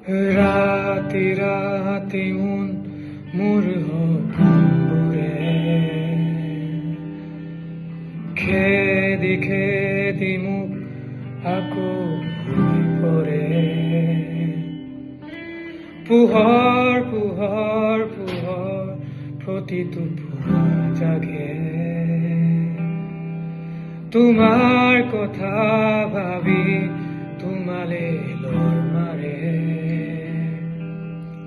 ৰাতি ৰাতি মোৰ সপোনবোৰে খেদি খেদি মোক আকৌ হৈ পৰে। পোহৰ পোহৰ পোহৰ প্ৰতিটো পোহৰ জাগে তোমাৰ কথা ভাবি তোমালে লৰ মাৰে।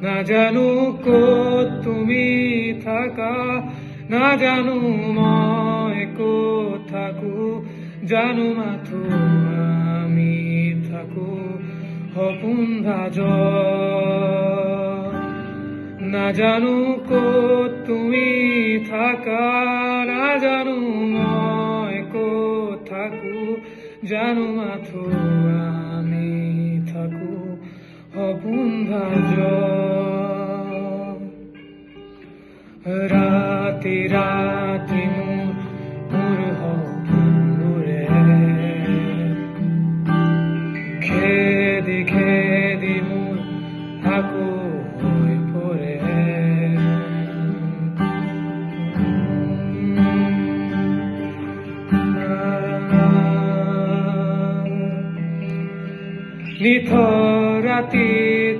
নাজানো ক'ত তুমি থাকা, নাজানো মই ক'ত থাকো, জানো মাথো আমি থাকো সপোন ভাজত। নাজানো ক'ত তুমি থাকা, নাজানো মই ক'ত থাকো, জানো মাথো আমি থাকো সপোন ভাজত। ৰাতি ৰাতি মোৰ সপোনবোৰে খেদি খেদি মোৰ আকৌ হৈ পৰে। নিথৰ ৰাতি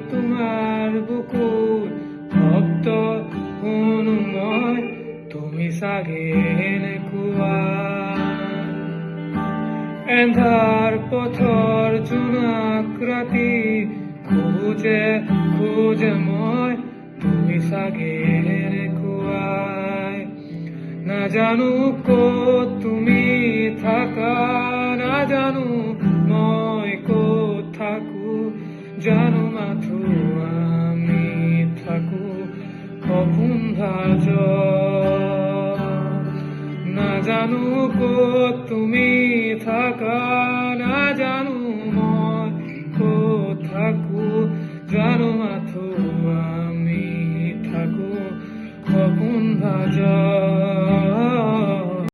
তোমাৰ বুকুৰ শব্দ শুনো মই, তুমি চাগে এনেকুৱা। এন্ধাৰ পথৰ জোনাক ৰাতি খোজে খোজে মই, তুমি চাগে এনেকুৱাই। নাজানো ক'ত তুমি থাকা, নাজানো মই ক'ত থাকো, জানো মাথো আমি থাকো সপোন ভাজত। নাজানো ক'ত তুমি থাকা,